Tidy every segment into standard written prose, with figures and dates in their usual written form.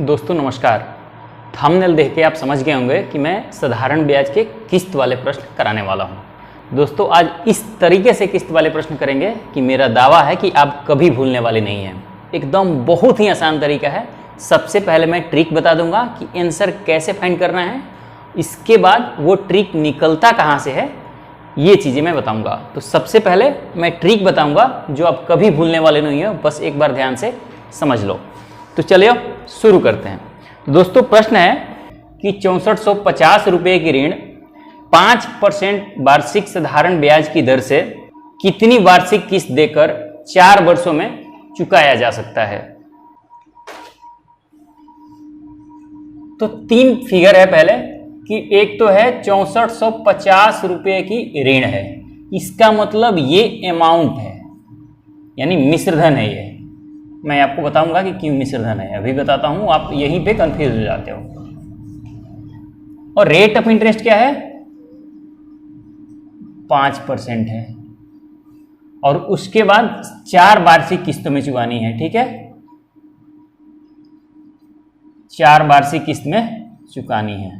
दोस्तों नमस्कार। थंबनेल देख के आप समझ गए होंगे कि मैं साधारण ब्याज के किस्त वाले प्रश्न कराने वाला हूं। दोस्तों आज इस तरीके से किस्त वाले प्रश्न करेंगे कि मेरा दावा है कि आप कभी भूलने वाले नहीं हैं। एकदम बहुत ही आसान तरीका है। सबसे पहले मैं ट्रिक बता दूंगा कि आंसर कैसे फाइंड करना है, इसके बाद वो ट्रिक निकलता कहाँ से है ये चीज़ें मैं बताऊंगा। तो सबसे पहले मैं ट्रिक बताऊंगा जो आप कभी भूलने वाले नहीं हो, बस एक बार ध्यान से समझ लो। तो चलिए शुरू करते हैं। तो दोस्तों प्रश्न है कि 6450 रुपये की ऋण 5% वार्षिक साधारण ब्याज की दर से कितनी वार्षिक किस्त देकर 4 वर्षों में चुकाया जा सकता है। तो 3 फिगर है पहले कि एक तो है 6450 रुपये की ऋण है, इसका मतलब ये अमाउंट है यानी मिश्रधन है। ये मैं आपको बताऊंगा कि क्यों मिश्रधन है, अभी बताता हूं, आप यहीं पे कंफ्यूज हो जाते हो। और रेट ऑफ इंटरेस्ट क्या है, 5% है और उसके बाद 4 वार्षिक किस्तों में चुकानी है। ठीक है, 4 वार्षिक किस्त में चुकानी है।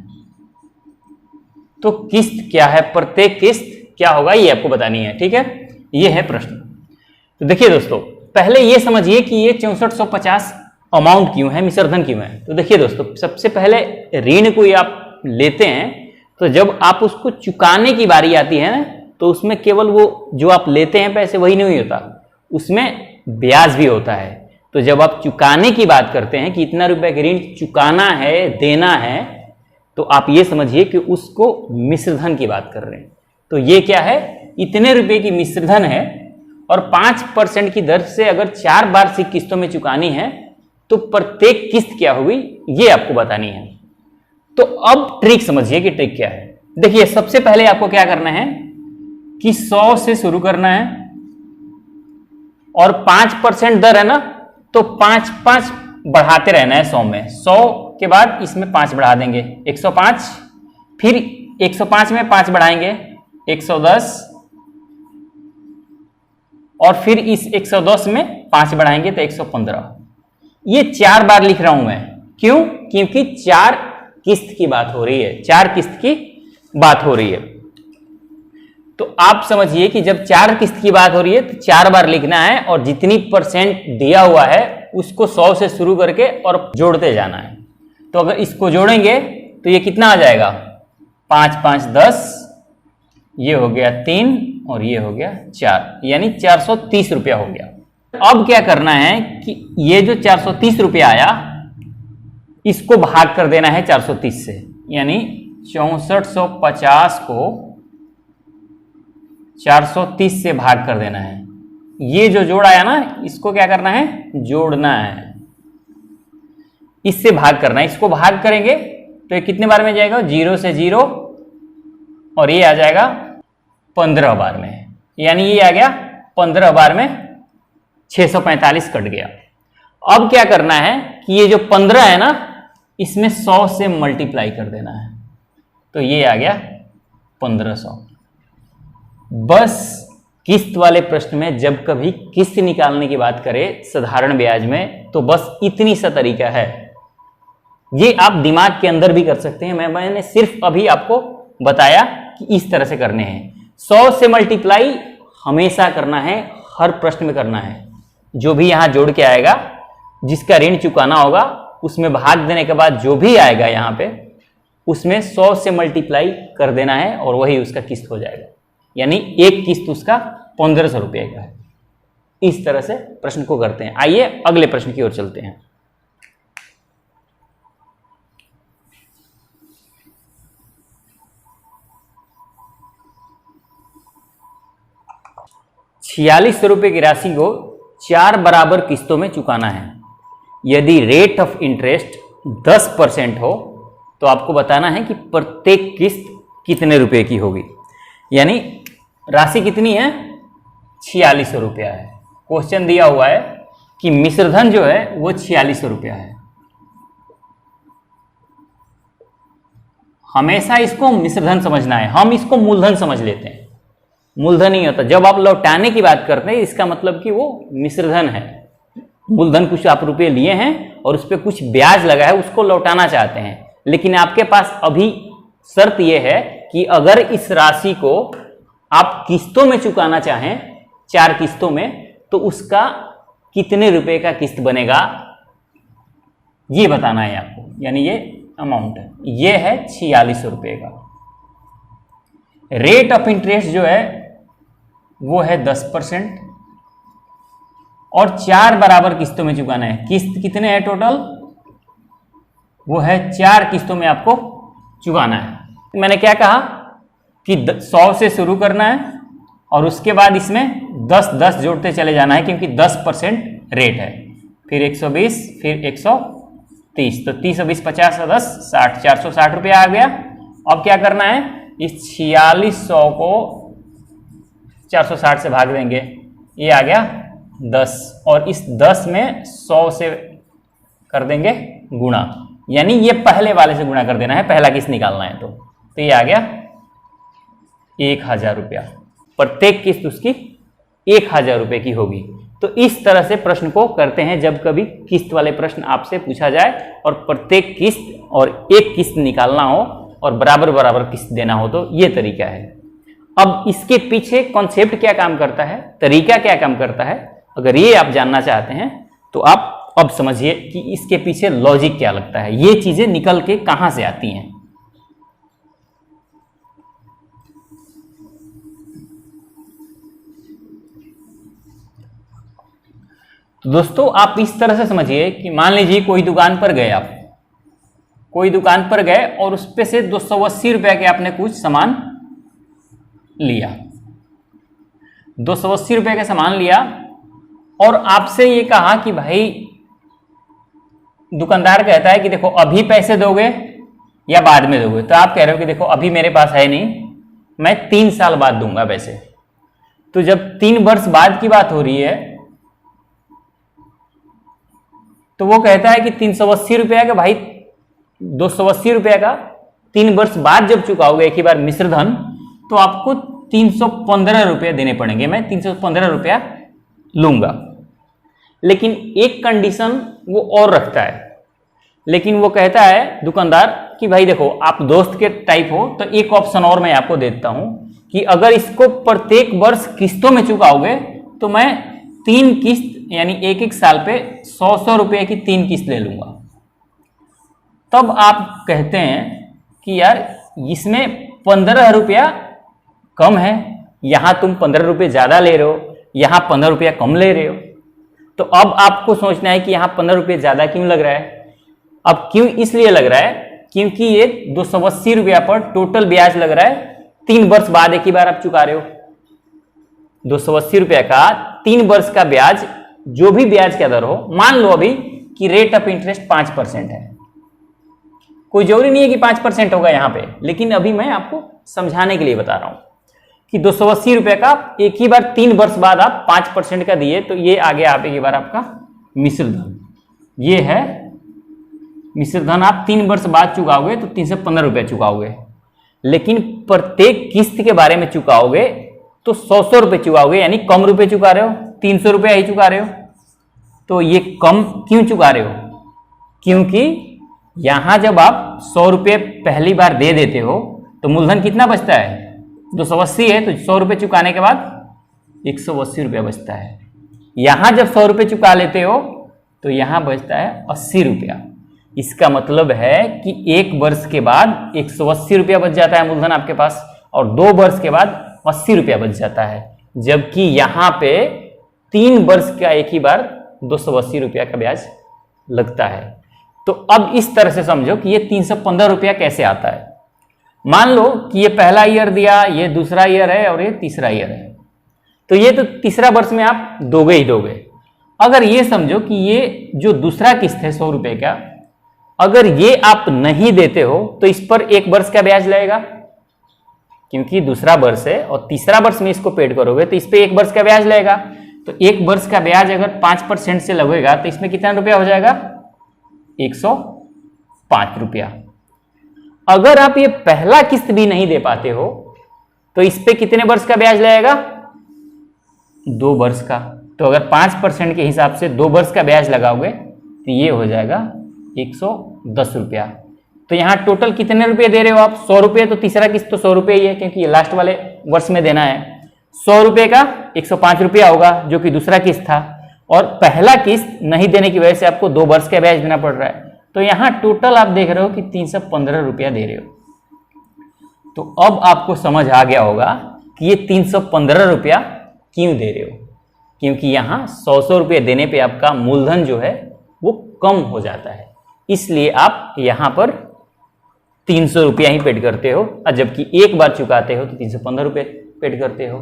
तो किस्त क्या है, प्रत्येक किस्त क्या होगा ये आपको बतानी है। ठीक है, ये है प्रश्न। तो देखिए दोस्तों पहले ये समझिए कि ये 6450 अमाउंट क्यों है, मिश्रधन क्यों है। तो देखिए दोस्तों सबसे पहले ऋण को आप लेते हैं तो जब आप उसको चुकाने की बारी आती है ना, तो उसमें केवल वो जो आप लेते हैं पैसे वही नहीं होता, उसमें ब्याज भी होता है। तो जब आप चुकाने की बात करते हैं कि इतना रुपए की ऋण चुकाना है, देना है, तो आप ये समझिए कि उसको मिश्रधन की बात कर रहे हैं। तो ये क्या है, इतने रुपए की मिश्रधन है और 5% की दर से अगर 4 वार्षिक किस्तों में चुकानी है तो प्रत्येक किस्त क्या होगी ये आपको बतानी है। तो अब ट्रिक समझिए कि ट्रिक क्या है। देखिए सबसे पहले आपको क्या करना है कि 100 से शुरू करना है और 5% दर है ना, तो 5 बढ़ाते रहना है 100 में। 100 के बाद इसमें 5 बढ़ा देंगे 105, फिर 105 में 5 बढ़ाएंगे 110 और फिर इस 110 में 5 बढ़ाएंगे तो 115। ये 4 बार लिख रहा हूं मैं, क्यों, क्योंकि 4 किस्त की बात हो रही है, 4 किस्त की बात हो रही है। तो आप समझिए कि जब 4 किस्त की बात हो रही है तो 4 बार लिखना है और जितनी परसेंट दिया हुआ है उसको 100 से शुरू करके और जोड़ते जाना है। तो अगर इसको जोड़ेंगे तो ये कितना आ जाएगा, 5 5 10, ये हो गया 3 और ये हो गया 4, यानी 430 रुपया हो गया। अब क्या करना है कि ये जो 430 रुपया आया इसको भाग कर देना है 430 से, यानी 6450 को 430 से भाग कर देना है। ये जो जोड़ आया ना इसको क्या करना है, जोड़ना है, इससे भाग करना है। इसको भाग करेंगे तो ये कितने बार में जाएगा, 0 से 0 और ये आ जाएगा 15 बार में, यानी ये आ गया 15 बार में 645 कट गया। अब क्या करना है कि ये जो 15 है ना इसमें 100 से मल्टीप्लाई कर देना है, तो ये आ गया 1500। बस किस्त वाले प्रश्न में जब कभी किस्त निकालने की बात करें साधारण ब्याज में तो बस इतनी सा तरीका है। ये आप दिमाग के अंदर भी कर सकते हैं, मैंने सिर्फ अभी आपको बताया कि इस तरह से करने हैं। 100 से मल्टीप्लाई हमेशा करना है, हर प्रश्न में करना है। जो भी यहां जोड़ के आएगा, जिसका ऋण चुकाना होगा उसमें भाग देने के बाद जो भी आएगा यहां पे उसमें 100 से मल्टीप्लाई कर देना है और वही उसका किस्त हो जाएगा, यानी एक किस्त उसका 1500 रुपये का है। इस तरह से प्रश्न को करते हैं। आइए अगले प्रश्न की ओर चलते हैं। ₹4600 की राशि को 4 बराबर किस्तों में चुकाना है। यदि रेट ऑफ इंटरेस्ट 10% हो तो आपको बताना है कि प्रत्येक किस्त कितने रुपए की होगी। यानी राशि कितनी है, 4600 रुपया है। क्वेश्चन दिया हुआ है कि मिश्रधन जो है वो 4600 रुपया है। हमेशा इसको मिश्रधन समझना है, हम इसको मूलधन समझ लेते हैं, मूलधन ही होता। जब आप लौटाने की बात करते हैं इसका मतलब कि वो मिश्रधन है। मूलधन कुछ आप रुपए लिए हैं और उस पर कुछ ब्याज लगा है, उसको लौटाना चाहते हैं, लेकिन आपके पास अभी शर्त यह है कि अगर इस राशि को आप किस्तों में चुकाना चाहें, 4 किस्तों में, तो उसका कितने रुपए का किस्त बनेगा ये बताना है आपको। यानी ये अमाउंट है, ये है 4600 रुपये का। रेट ऑफ इंटरेस्ट जो है वो है 10% और 4 बराबर किस्तों में चुकाना है। किस्त कितने हैं टोटल? वो है 4 किस्तों में आपको चुकाना है। मैंने क्या कहा कि 100 से शुरू करना है और उसके बाद इसमें 10-10 जोड़ते चले जाना है, क्योंकि 10% रेट है। फिर 120, फिर 130, तो 30 और 20 50 और 10 60, 460 रुपये आ गया। अब क्या करना है, इस 4600 को 460 से भाग देंगे, ये आ गया 10, और इस 10 में 100 से कर देंगे गुणा, यानी ये पहले वाले से गुणा कर देना है, पहला किस्त निकालना है। तो ये आ गया 1000 रुपया। प्रत्येक किस्त उसकी 1000 रुपये की होगी। तो इस तरह से प्रश्न को करते हैं जब कभी किस्त वाले प्रश्न आपसे पूछा जाए और प्रत्येक किस्त और एक किस्त निकालना हो और बराबर बराबर किस्त देना हो, तो ये तरीका है। अब इसके पीछे कॉन्सेप्ट क्या काम करता है, तरीका क्या काम करता है, अगर ये आप जानना चाहते हैं तो आप अब समझिए कि इसके पीछे लॉजिक क्या लगता है, ये चीजें निकल के कहां से आती हैं। तो दोस्तों आप इस तरह से समझिए कि मान लीजिए कोई दुकान पर गए, आप कोई दुकान पर गए और उस पे से 280 रुपए के आपने कुछ सामान लिया, 280 रुपए का सामान लिया और आपसे ये कहा कि भाई, दुकानदार कहता है कि देखो अभी पैसे दोगे या बाद में दोगे, तो आप कह रहे हो कि देखो अभी मेरे पास है नहीं, मैं 3 साल बाद दूंगा पैसे। तो जब 3 वर्ष बाद की बात हो रही है तो वो कहता है कि 380 रुपया का, भाई 280 रुपया का 3 वर्ष बाद जब चुकाओगे एक ही बार मिश्र धन, तो आपको 315 रुपया देने पड़ेंगे, मैं 315 रुपया लूंगा। लेकिन एक कंडीशन वो और रखता है, लेकिन वो कहता है दुकानदार कि भाई देखो आप दोस्त के टाइप हो, तो एक ऑप्शन और मैं आपको देता हूं कि अगर इसको प्रत्येक वर्ष किस्तों में चुकाओगे तो मैं 3 किस्त यानी एक साल पे 100 रुपये की 3 किस्त ले लूंगा। तब आप कहते हैं कि यार इसमें 15 रुपया कम है, यहां तुम 15 रुपये ज्यादा ले रहे हो, यहां 15 रुपया कम ले रहे हो। तो अब आपको सोचना है कि यहां 15 रुपये ज्यादा क्यों लग रहा है। अब क्यों इसलिए लग रहा है क्योंकि ये 280 रुपया पर टोटल ब्याज लग रहा है, 3 वर्ष बाद एक ही बार आप चुका रहे हो। 280 रुपया का 3 वर्ष का ब्याज, जो भी ब्याज का दर हो, मान लो अभी कि रेट ऑफ इंटरेस्ट 5% है, कोई जरूरी नहीं है कि 5% होगा यहां पे, लेकिन अभी मैं आपको समझाने के लिए बता रहा हूं कि 280 रुपये का एक ही बार 3 वर्ष बाद आप 5% का दिए, तो ये आ गया आप एक बार आपका मिश्र धन। ये है मिश्र धन, आप 3 वर्ष बाद चुकाओगे तो 315 रुपये चुकाओगे, लेकिन प्रत्येक किस्त के बारे में चुकाओगे तो 100 रुपये चुकाओगे, यानी कम रुपए चुका रहे हो, 300 रुपया ही चुका रहे हो। तो ये कम क्यों चुका रहे हो? क्योंकि यहां जब आप 100 रुपये पहली बार दे देते हो तो मूलधन कितना बचता है? 280 है, तो 100 रुपये चुकाने के बाद 180 रुपया बचता है। यहां जब 100 रुपये चुका लेते हो तो यहां बचता है 80 रुपया। इसका मतलब है कि 1 वर्ष के बाद 180 रुपया बच जाता है मूलधन आपके पास, और 2 वर्ष के बाद 80 रुपया बच जाता है, जबकि यहां पे 3 वर्ष का एक ही बार 280 रुपया का ब्याज लगता है। तो अब इस तरह से समझो कि ये 315 रुपया कैसे आता है। मान लो कि ये पहला ईयर दिया, ये दूसरा ईयर है और ये तीसरा ईयर है, तो ये तो तीसरा वर्ष में आप दोगे ही दोगे। अगर ये समझो कि ये जो दूसरा किस्त है 100 रुपये का, अगर ये आप नहीं देते हो तो इस पर 1 वर्ष का ब्याज लगेगा, क्योंकि दूसरा वर्ष है और तीसरा वर्ष में इसको पेड करोगे तो इस पे 1 वर्ष का ब्याज लगेगा। तो 1 वर्ष का ब्याज अगर 5% से लगेगा तो इसमें कितना रुपया हो जाएगा? 105 रुपया। अगर आप ये पहला किस्त भी नहीं दे पाते हो तो इस पे कितने वर्ष का ब्याज लगेगा? 2 वर्ष का। तो अगर 5% के हिसाब से 2 वर्ष का ब्याज लगाओगे तो ये हो जाएगा 110 रुपया। तो यहाँ टोटल कितने रुपये दे रहे हो आप? 100 रुपये। तो तीसरा किस्त तो 100 रुपये ही है, क्योंकि ये लास्ट वाले वर्ष में देना है। 100 रुपये का 105 रुपया होगा, जो कि दूसरा किस्त था, और पहला किस्त नहीं देने की वजह से आपको 2 वर्ष का ब्याज देना पड़ रहा है। तो यहाँ टोटल आप देख रहे हो कि 315 रुपया दे रहे हो। तो अब आपको समझ आ गया होगा कि ये 315 रुपया क्यों दे रहे हो, क्योंकि यहाँ 100 रुपये देने पे आपका मूलधन जो है वो कम हो जाता है, इसलिए आप यहाँ पर 300 रुपया ही पेड करते हो, और जबकि एक बार चुकाते हो तो 315 रुपये पेड करते हो।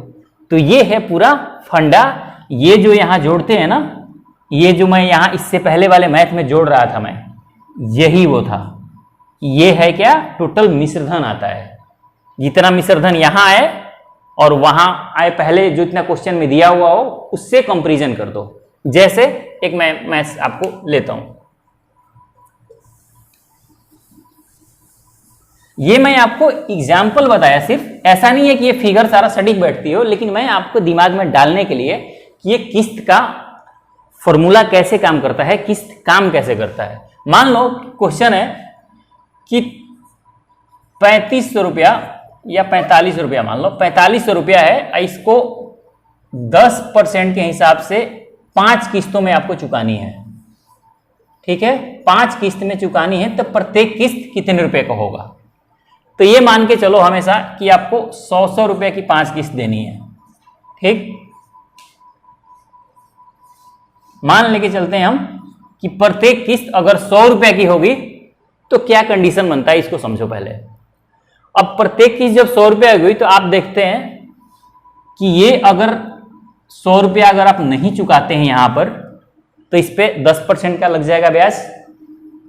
तो ये है पूरा फंडा। ये जो यहाँ जोड़ते हैं ना, ये जो मैं यहाँ इससे पहले वाले मैथ में जोड़ रहा था मैं, यही वो था। ये है क्या? टोटल मिश्रधन आता है। जितना मिश्रधन यहाँ आए और वहां आए, पहले जो इतना क्वेश्चन में दिया हुआ हो उससे कंपैरिजन कर दो। जैसे एक मैं आपको लेता हूं, ये मैं आपको एग्जाम्पल बताया, सिर्फ ऐसा नहीं है कि ये फिगर सारा सटीक बैठती हो, लेकिन मैं आपको दिमाग में डालने के लिए कि ये किस्त का फॉर्मूला कैसे काम करता है, किस्त काम कैसे करता है। मान लो क्वेश्चन है कि 3500 रुपया या 45 रुपया, मान लो 4500 रुपया है, इसको 10% के हिसाब से 5 किस्तों में आपको चुकानी है। ठीक है, 5 किस्त में चुकानी है, तो प्रत्येक किस्त कितने रुपए का होगा? तो ये मान के चलो हमेशा कि आपको 100 रुपए की 5 किस्त देनी है। ठीक, मान लेके चलते हैं हम कि प्रत्येक किस्त अगर 100 रुपए की होगी तो क्या कंडीशन बनता है, इसको समझो पहले। अब प्रत्येक किस्त जब 100 रुपया हुई तो आप देखते हैं कि ये अगर 100 रुपया अगर आप नहीं चुकाते हैं यहां पर, तो इस पे 10% का लग जाएगा ब्याज।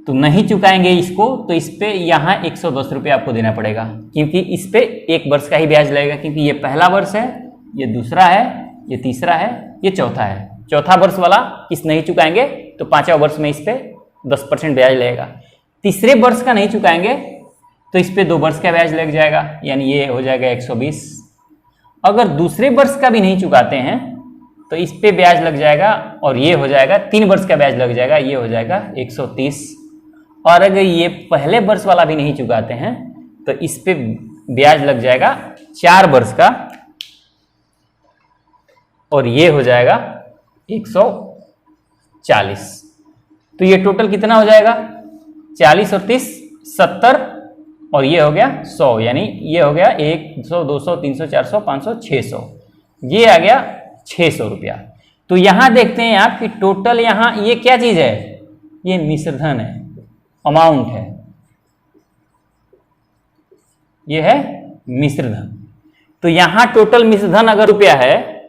तो नहीं चुकाएंगे इसको तो इस पे यहाँ 110 रुपये आपको देना पड़ेगा, क्योंकि इस पे 1 वर्ष का ही ब्याज लगेगा, क्योंकि ये पहला वर्ष है, ये दूसरा है, ये तीसरा है, ये चौथा है। चौथा वर्ष वाला किस्त नहीं चुकाएंगे तो 5वां वर्ष में इस पे 10% ब्याज लगेगा। तीसरे वर्ष का नहीं चुकाएंगे तो इस पे 2 वर्ष का ब्याज लग जाएगा, यानी ये हो जाएगा 120। अगर दूसरे वर्ष का भी नहीं चुकाते हैं तो इस पे ब्याज लग जाएगा, और ये हो जाएगा 3 वर्ष का ब्याज लग जाएगा, ये हो जाएगा 130। और अगर ये पहले वर्ष वाला भी नहीं चुकाते हैं तो इस पे ब्याज लग जाएगा 4 वर्ष का, और ये हो जाएगा 140। तो ये टोटल कितना हो जाएगा? 40 और 30 70, और ये हो गया 100, यानी ये हो गया 100 200 300 400 500 600, ये आ गया 600 रुपया। तो यहां देखते हैं आप कि टोटल यहां ये क्या चीज है? ये मिश्रधन है, अमाउंट है, ये है मिश्रधन। तो यहां टोटल मिश्रधन अगर रुपया है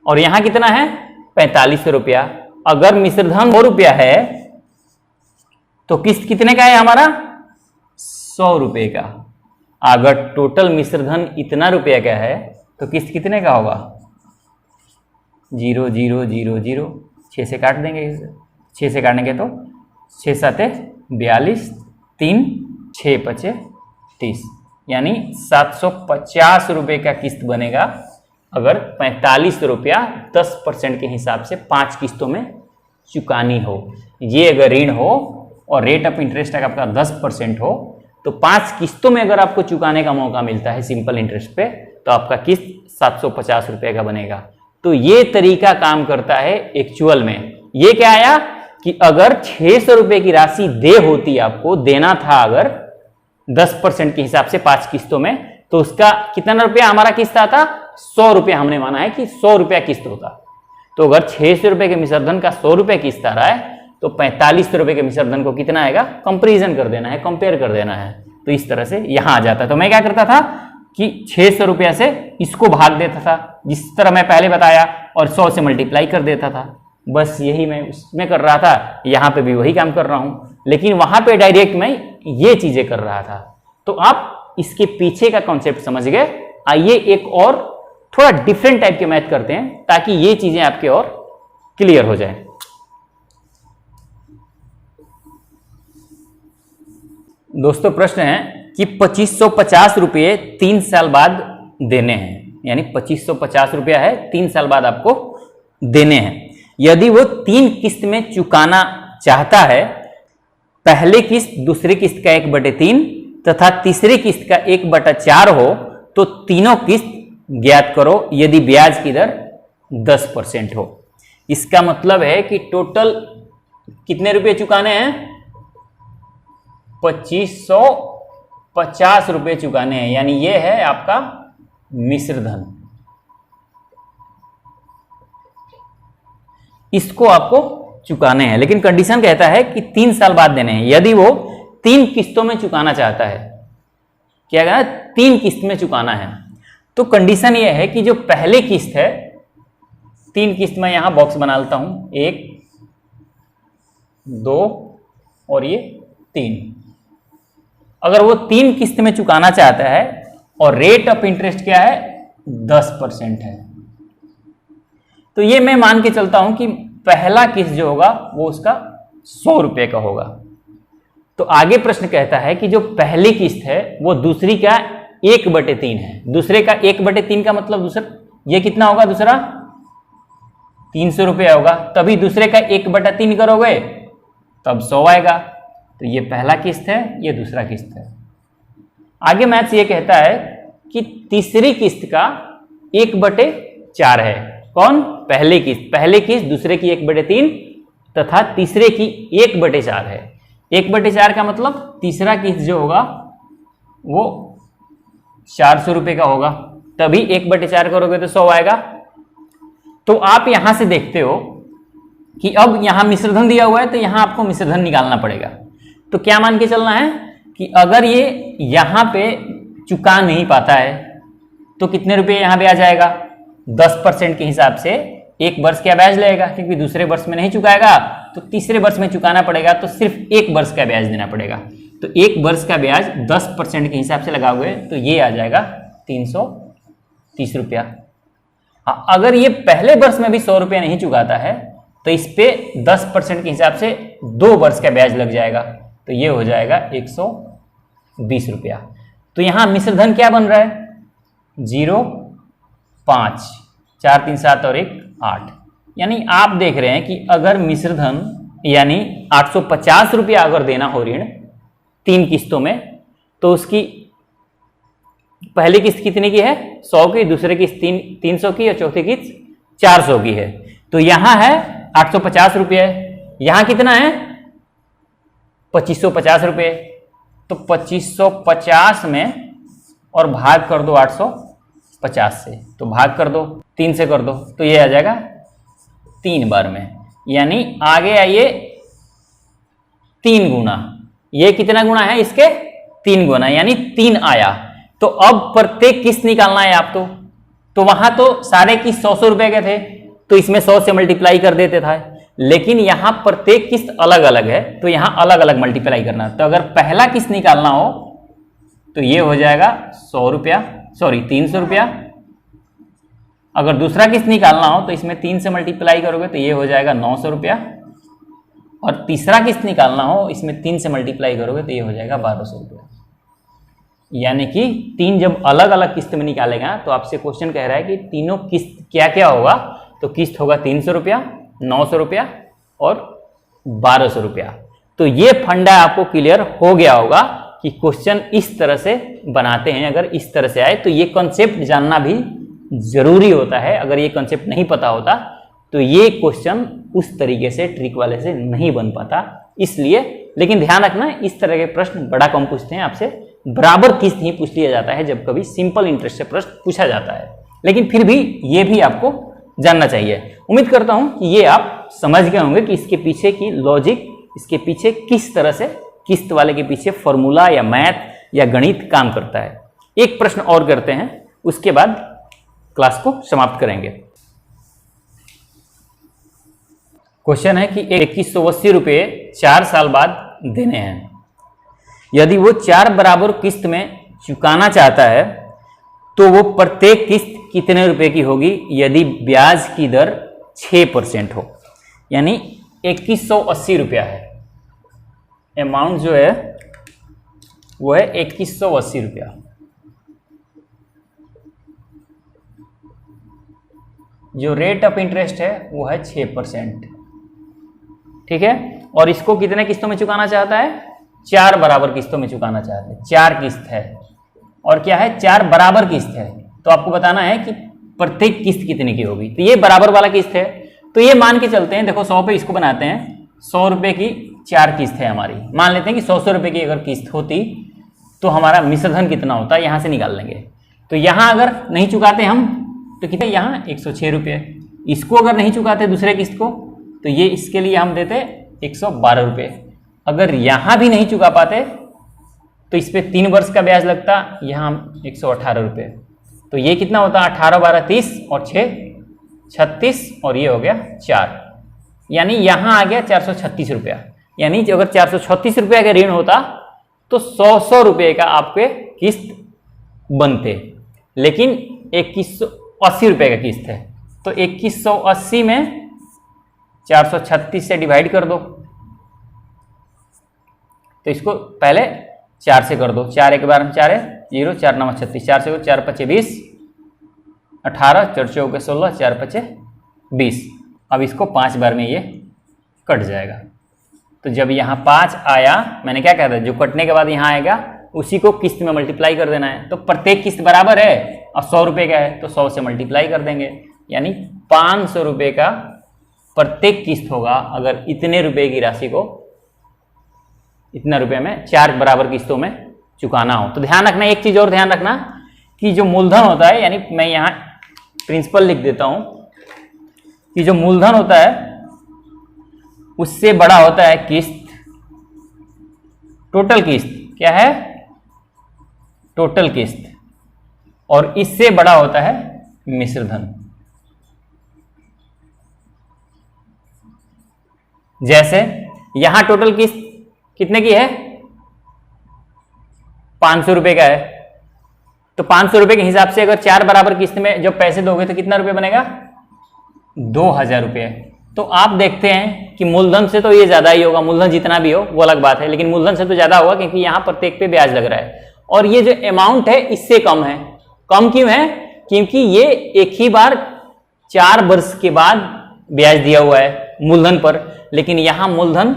और यहां कितना है? 4500 रुपया। अगर मिश्रधन 100 रुपया है तो किस्त कितने का है हमारा? 100 रुपये का। अगर टोटल मिश्रधन इतना रुपया का है तो किस्त कितने का होगा? 0 0 0 0, 6 से काट देंगे, 6 से काटेंगे तो 6 7 42, 3 6 5 30, यानी 750 रुपये का किस्त बनेगा। अगर 45 रुपया 10% के हिसाब से 5 किस्तों में चुकानी हो, ये अगर ऋण हो और रेट ऑफ इंटरेस्ट अगर आपका 10% हो, तो 5 किस्तों में अगर आपको चुकाने का मौका मिलता है सिंपल इंटरेस्ट पे, तो आपका किस्त 750 रुपये का बनेगा। तो ये तरीका काम करता है एक्चुअल में। ये क्या आया कि अगर 600 रुपये की राशि होती आपको देना था अगर 10% के हिसाब से 5 किस्तों में, तो उसका कितना रुपया हमारा किस्त आता? 100 रुपया। हमने माना है कि 100 रुपया किस्त होता। तो अगर 600 रुपये के मिश्रधन का 100 रुपये किस्त आ रहा है तो 45 रुपये के मिश्रधन को कितना आएगा? कंपेरिजन कर देना है, कंपेयर कर देना है। तो इस तरह से यहां आ जाता है। तो मैं क्या करता था कि 600 रुपया से इसको भाग देता था, जिस तरह मैं पहले बताया, और 100 से मल्टीप्लाई कर देता था। बस यही मैं उसमें कर रहा था, यहाँ पे भी वही काम कर रहा हूँ, लेकिन वहां पे डायरेक्ट मैं ये चीजें कर रहा था। तो आप इसके पीछे का कॉन्सेप्ट समझ गए। आइए एक और थोड़ा डिफरेंट टाइप के मैथ करते हैं ताकि ये चीजें आपके और क्लियर हो जाए। दोस्तों प्रश्न है कि 2550 रुपये 3 साल बाद देने हैं, यानी 2550 रुपया है, 3 साल बाद आपको देने हैं। यदि वो 3 किस्त में चुकाना चाहता है, पहले किस्त दूसरी किस्त का 1/3 तथा तीसरी किस्त का 1/4 हो, तो तीनों किस्त ज्ञात करो यदि ब्याज की दर 10% हो। इसका मतलब है कि टोटल कितने रुपए चुकाने हैं? 2550 रुपए चुकाने हैं, यानी ये है आपका मिश्र धन। इसको आपको चुकाने हैं, लेकिन कंडीशन कहता है कि 3 साल बाद देने हैं। यदि वो 3 किस्तों में चुकाना चाहता है, क्या कहना है? 3 किस्त में चुकाना है, तो कंडीशन ये है कि जो पहले किस्त है, 3 किस्त में यहां बॉक्स बना लेता हूं, 1 2 और ये 3। अगर वो 3 किस्त में चुकाना चाहता है और रेट ऑफ इंटरेस्ट क्या है? 10% है, तो ये मैं मान के चलता हूं कि पहला किस्त जो होगा वो उसका 100 रुपए का होगा। तो आगे प्रश्न कहता है कि जो पहली किस्त है वो दूसरी का 1/3 है। दूसरे का 1/3 का मतलब दूसरा ये कितना होगा? दूसरा 300 रुपया होगा, तभी दूसरे का 1/3 करोगे तब 100 आएगा। तो ये पहला किस्त है, ये दूसरा किस्त है। आगे मैथ्स ये कहता है कि तीसरी किस्त का 1/4 है। कौन? पहले किस्त दूसरे की 1/3 तथा तीसरे की 1/4 है। 1/4 का मतलब तीसरा किस्त जो होगा वो 400 रुपए का होगा, तभी 1/4 करोगे तो 100 आएगा। तो आप यहां से देखते हो कि अब यहां मिश्रधन दिया हुआ है, तो यहां आपको मिश्रधन निकालना पड़ेगा। तो क्या मान के चलना है कि अगर ये यहां पे चुका नहीं पाता है तो कितने रुपए यहां ब्याज आएगा? 10% के हिसाब से 1 वर्ष का ब्याज लगेगा, क्योंकि दूसरे वर्ष में नहीं चुकाएगा तो तीसरे वर्ष में चुकाना पड़ेगा, तो सिर्फ 1 वर्ष का ब्याज देना पड़ेगा। तो 1 वर्ष का ब्याज 10% के हिसाब से लगाओगे तो ये आ जाएगा 330 रुपया। अगर ये पहले वर्ष में भी 100 रुपया नहीं चुकाता है तो इस पे 10% के हिसाब से 2 वर्ष का ब्याज लग जाएगा, तो ये हो जाएगा 120 रुपया। तो यहां मिश्रधन क्या बन रहा है? 0 5 4 3 7 और 1 8। यानी आप देख रहे हैं कि अगर मिश्रधन यानी 850 रुपया अगर देना हो ऋण 3 किस्तों में, तो उसकी पहली किस्त कितने की है? 100 की, दूसरे किस्त 300 की और चौथी किस्त 400 की है। तो यहां है 850 रुपये, यहां कितना है? 2550 रुपये। तो 2550 में और भाग कर दो 850 से, तो भाग कर दो 3 से कर दो, तो ये आ जाएगा 3 बार में। यानी आगे आइए 3 गुना, ये कितना गुना है? इसके 3 गुना, यानी 3 आया। तो अब प्रत्येक किस्त निकालना है आपको। तो वहां तो सारे किस्त 100 रुपए के थे, तो इसमें 100 से मल्टीप्लाई कर देते था, लेकिन यहां प्रत्येक किस्त अलग अलग है, तो यहां अलग अलग मल्टीप्लाई करना। तो अगर पहला किस्त निकालना हो तो ये हो जाएगा 100 रुपया, सॉरी 300 रुपया। अगर दूसरा किस्त निकालना हो तो इसमें 3 से मल्टीप्लाई करोगे तो ये हो जाएगा 900 रुपया, और तीसरा किस्त निकालना हो इसमें 3 से मल्टीप्लाई करोगे तो ये हो जाएगा 1200 रुपया। यानी कि 3 जब अलग अलग किस्त में निकालेगा तो आपसे क्वेश्चन कह रहा है कि तीनों किस्त क्या क्या होगा? तो किस्त होगा 300 रुपया, 900 रुपया और 1200 रुपया। तो ये फंडा आपको क्लियर हो गया होगा कि क्वेश्चन इस तरह से बनाते हैं। अगर इस तरह से आए तो ये कॉन्सेप्ट जानना भी जरूरी होता है। अगर ये कॉन्सेप्ट नहीं पता होता तो ये क्वेश्चन उस तरीके से ट्रिक वाले से नहीं बन पाता। इसलिए, लेकिन ध्यान रखना, इस तरह के प्रश्न बड़ा कम पूछते हैं आपसे, बराबर किस्त ही पूछ लिया जाता है जब कभी सिंपल इंटरेस्ट से प्रश्न पूछा जाता है। लेकिन फिर भी ये भी आपको जानना चाहिए। उम्मीद करता हूं कि ये आप समझ गए होंगे कि इसके पीछे की लॉजिक, इसके पीछे किस तरह से किस्त वाले के पीछे फॉर्मूला या मैथ या गणित काम करता है। एक प्रश्न और करते हैं, उसके बाद क्लास को समाप्त करेंगे। क्वेश्चन है कि 2180 रुपये 4 साल बाद देने हैं। यदि वो 4 बराबर किस्त में चुकाना चाहता है तो वो प्रत्येक किस्त कितने रुपए की होगी यदि ब्याज की दर 6% हो? यानी 2180 रुपया है, अमाउंट जो है वो है 2180 रुपया। जो रेट ऑफ इंटरेस्ट है वो है 6%। ठीक है, और इसको कितने किस्तों में चुकाना चाहता है? 4 बराबर किस्तों में चुकाना चाहते हैं। 4 किस्त है और क्या है? 4 बराबर किस्त है। तो आपको बताना है कि प्रत्येक किस्त कितने की होगी। तो ये बराबर वाला किस्त है, तो ये मान के चलते हैं। देखो 100 पे इसको बनाते हैं, 100 रुपए की 4 किस्त है हमारी। मान लेते हैं कि 100 रुपए की अगर किस्त होती तो हमारा मिश्रधन कितना होता है यहां से निकाल लेंगे। तो यहां अगर नहीं चुकाते हम तो कितने? यहाँ 106 रुपये। इसको अगर नहीं चुकाते दूसरे किस्त को तो ये इसके लिए हम देते 112 रुपये। अगर यहाँ भी नहीं चुका पाते तो इस पर 3 वर्ष का ब्याज लगता, यहाँ हम 118 रुपये। तो ये कितना होता? 18 12 30 और 6 36 और ये हो गया 4, यानी यहाँ आ गया 436 रुपया। यानी अगर 436 रुपया का ऋण होता तो 100 रुपये का आपके किस्त बनते, लेकिन 2180 रुपये का किस्त है। तो 2180 में 436 से डिवाइड कर दो। तो इसको पहले 4 से कर दो। 4 एक बार 4 है 0, 4 9 36, 4 से 4 5 20, 18, 4 4 16, 4 5 20। अब इसको 5 बार में ये कट जाएगा। तो जब यहाँ 5 आया, मैंने क्या कहा था, जो कटने के बाद यहाँ आएगा उसी को किस्त में मल्टीप्लाई कर देना है। तो प्रत्येक किस्त बराबर है और 100 रुपये का है तो 100 से मल्टीप्लाई कर देंगे, यानी 500 रुपये का प्रत्येक किस्त होगा। अगर इतने रुपए की राशि को इतना रुपये में 4 बराबर किस्तों में चुकाना हो। तो ध्यान रखना, एक चीज़ और ध्यान रखना कि जो मूलधन होता है, यानी मैं यहाँ प्रिंसिपल लिख देता हूँ कि जो मूलधन होता है उससे बड़ा होता है किस्त। टोटल किस्त क्या है? टोटल किस्त। और इससे बड़ा होता है मिश्रधन। जैसे यहां टोटल किस्त कितने की है? 500 रुपए का है। तो 500 रुपए के हिसाब से अगर 4 बराबर किस्त में जब पैसे दोगे तो कितना रुपए बनेगा? 2000 रुपये। तो आप देखते हैं कि मूलधन से तो ये ज्यादा ही होगा, मूलधन जितना भी हो वो अलग बात है, लेकिन मूलधन से तो ज्यादा होगा क्योंकि यहाँ प्रत्येक पे ब्याज लग रहा है। और ये जो अमाउंट है इससे कम है। कम क्यों है? क्योंकि ये एक ही बार 4 वर्ष के बाद ब्याज दिया हुआ है मूलधन पर, लेकिन यहाँ मूलधन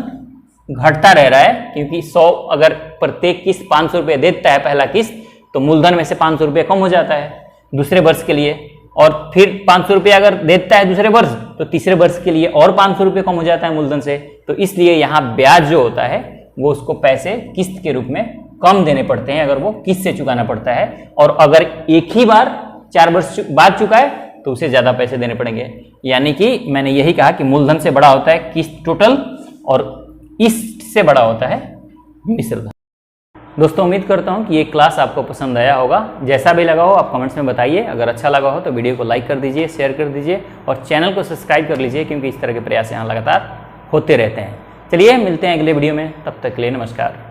घटता रह रहा है क्योंकि 100 अगर प्रत्येक किस्त 500 रुपये देता है पहला किस्त, तो मूलधन में से 500 रुपये कम हो जाता है दूसरे वर्ष के लिए, और फिर 500 रुपये अगर देता है दूसरे वर्ष तो तीसरे वर्ष के लिए और 500 रुपये कम हो जाता है मूलधन से। तो इसलिए यहाँ ब्याज जो होता है वो उसको पैसे किस्त के रूप में कम देने पड़ते हैं अगर वो किस्त से चुकाना पड़ता है। और अगर एक ही बार 4 वर्ष बाद चुकाए तो उसे ज्यादा पैसे देने पड़ेंगे। यानी कि मैंने यही कहा कि मूलधन से बड़ा होता है किस्त टोटल और इससे बड़ा होता है मिश्रधन। दोस्तों उम्मीद करता हूं कि ये क्लास आपको पसंद आया होगा। जैसा भी लगा हो आप कमेंट्स में बताइए। अगर अच्छा लगा हो तो वीडियो को लाइक कर दीजिए, शेयर कर दीजिए और चैनल को सब्सक्राइब कर लीजिए, क्योंकि इस तरह के प्रयास यहाँ लगातार होते रहते हैं। चलिए मिलते हैं अगले वीडियो में, तब तक के लिए नमस्कार।